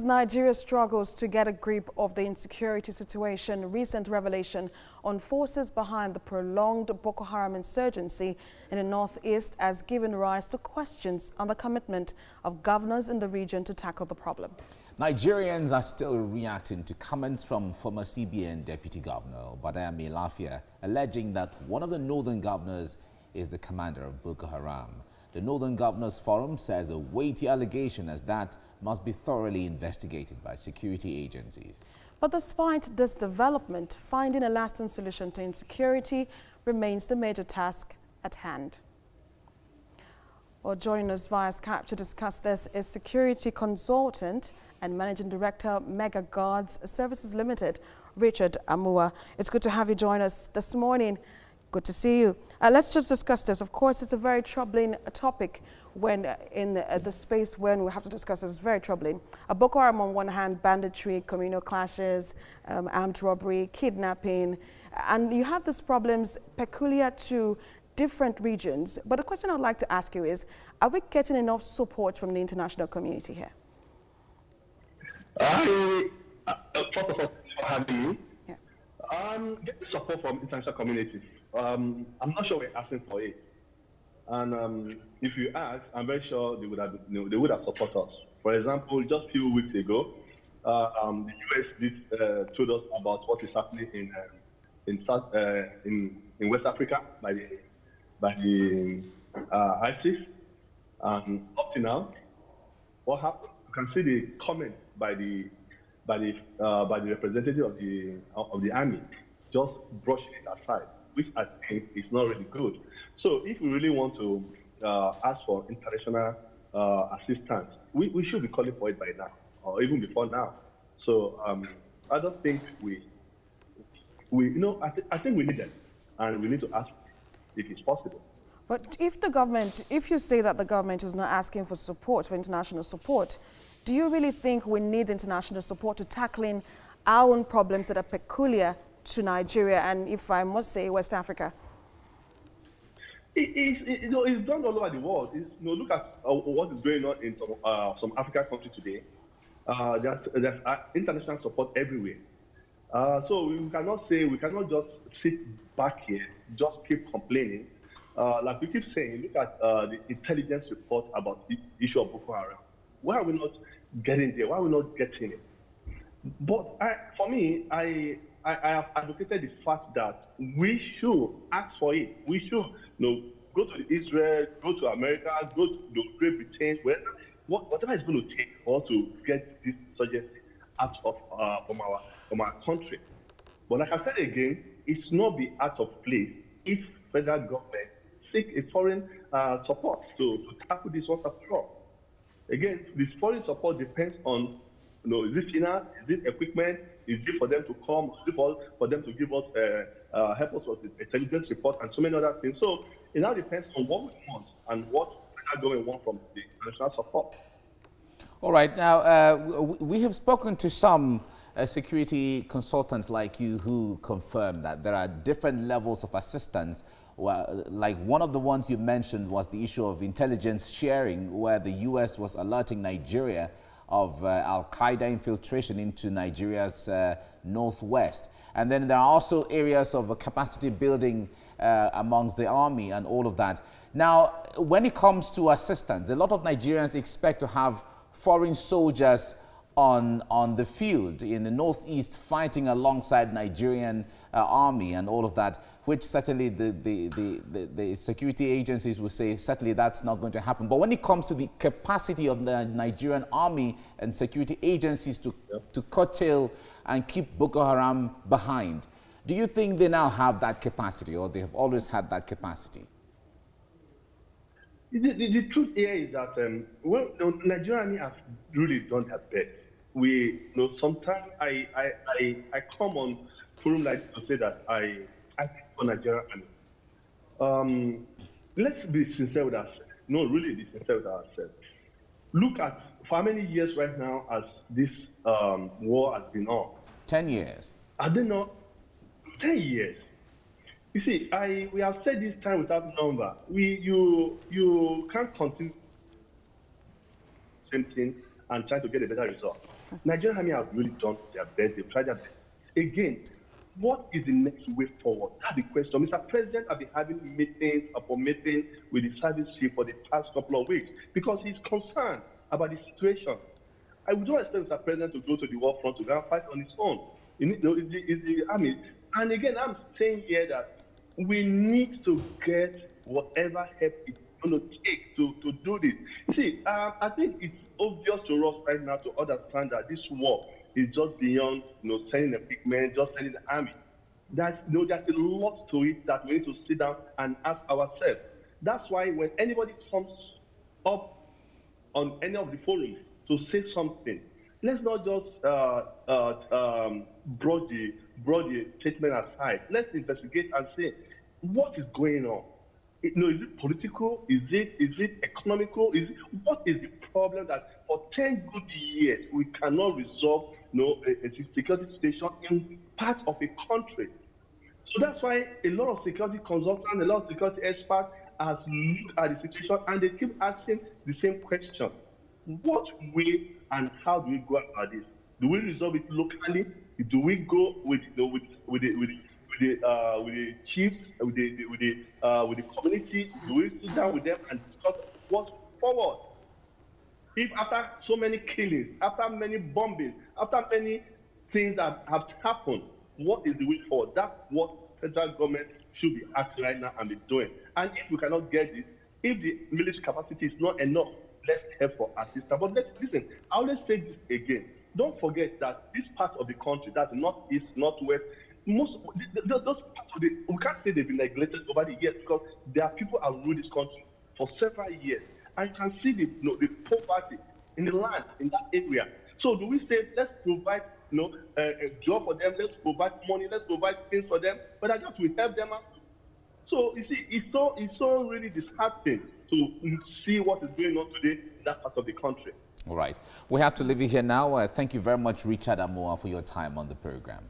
Nigeria struggles to get a grip of the insecurity situation, recent revelation on forces behind the prolonged Boko Haram insurgency in the northeast has given rise to questions on the commitment of governors in the region to tackle the problem. Nigerians are still reacting to comments from former CBN Deputy Governor Badayami Lafia, alleging that one of the northern governors is the commander of Boko Haram. The Northern Governors Forum says a weighty allegation as that must be thoroughly investigated by security agencies. But despite this development, finding a lasting solution to insecurity remains the major task at hand. Well, joining us via Skype to discuss this is security consultant and managing director, Mega Guards Services Limited, Richard Amua. It's good to have you join us this morning. Good to see you. Let's just discuss this. Of course, it's a very troubling topic when in the space when we have to discuss this. It's very troubling. Boko Haram on one hand, banditry, communal clashes, armed robbery, kidnapping, and you have these problems peculiar to different regions. But the question I'd like to ask you is, are we getting enough support from the international community here? First of all, for having me. Yeah. Getting support from international communities. I'm not sure we're asking for it. And if you ask, I'm very sure they would have, supported us. For example, just a few weeks ago, the US told us about what is happening in West Africa by the ISIS. And up to now, what happened? You can see the comment by the representative of the army, just brushing it aside, which I think is not really good. So if we really want to ask for international assistance, we should be calling for it by now, or even before now. So I don't think I think we need it, and we need to ask if it's possible. But if you say that the government is not asking for support, for international support, do you really think we need international support to tackling our own problems that are peculiar to Nigeria and, if I must say, West Africa? It's done all over the world. Look at what is going on in some African countries today. There's international support everywhere. So we cannot just sit back here, just keep complaining. Like we keep saying, look at the intelligence report about the issue of Boko Haram. Why are we not getting there? Why are we not getting it? But for me, I have advocated the fact that we should ask for it. We should go to Israel, go to America, go to Great Britain, whatever it's going to take for us to get this insurgency out of from our country. But like I said again, it's not be out of place if federal government seek a foreign support to tackle this once after all. Again, this foreign support depends on, is it finance, is it equipment, is it for them to come, is it for them to give us, help us with intelligence report and so many other things. So it now depends on what we want and what federal government want from the international support. All right. Now, we have spoken to some security consultants like you who confirm that there are different levels of assistance. Well, like one of the ones you mentioned was the issue of intelligence sharing, where the U.S. was alerting Nigeria of Al-Qaeda infiltration into Nigeria's northwest. And then there are also areas of capacity building amongst the army and all of that. Now, when it comes to assistance, a lot of Nigerians expect to have foreign soldiers on the field in the northeast fighting alongside Nigerian army and all of that, which certainly the security agencies will say certainly that's not going to happen. But when it comes to the capacity of the Nigerian army and security agencies to curtail and keep Boko Haram behind, do you think they now have that capacity, or they have always had that capacity? The truth here is that Nigerian has really done their best. Sometimes I come on forum like to say that I think for Nigeria. Let's be sincere with ourselves. No, really be sincere with ourselves. Look at for how many years right now as this war has been on. 10 years. I don't know. 10 years. You see, we have said this time without number. You can't continue the same thing and try to get a better result. Nigerian army have really done their best. They've tried their best. Again, what is the next way forward? That's the question. Mr. President, I've been having meetings upon meetings with the service chief for the past couple of weeks because he's concerned about the situation. I would not expect Mr. President to go to the war front to go and fight on his own. It's the army. And again, I'm saying here that we need to get whatever help it's going to take to do this. You see, I think it's obvious to us right now to understand that this war is just beyond, sending equipment, just sending the army. There's a lot to it that we need to sit down and ask ourselves. That's why when anybody comes up on any of the forums to say something, let's not just brush the statement aside. Let's investigate and say, what is going on? Is it political? Is it economical? What is the problem that for 10 good years we cannot resolve a security situation in part of a country? So that's why a lot of security consultants, a lot of security experts have looked at the situation and they keep asking the same question. What way and how do we go about this? Do we resolve it locally? Do we go with the chiefs, with the community? Do we sit down with them and discuss what's forward? If after so many killings, after many bombings, after many things that have happened, what is the way forward? That's what federal government should be asking right now and be doing. And if we cannot get this, if the military capacity is not enough, let's help for assistance. But let's listen. I always say this again. Don't forget that this part of the country, that's northeast, northwest, those parts of we can't say they've been neglected over the years because there are people who have ruled this country for several years. And you can see the poverty in the land, in that area. So do we say, let's provide a job for them, let's provide money, let's provide things for them, but I just will help them out? So you see, it's so really disheartening to see what is going on today in that part of the country. All right. We have to leave it here now. Thank you very much, Richard Amoa, for your time on the program.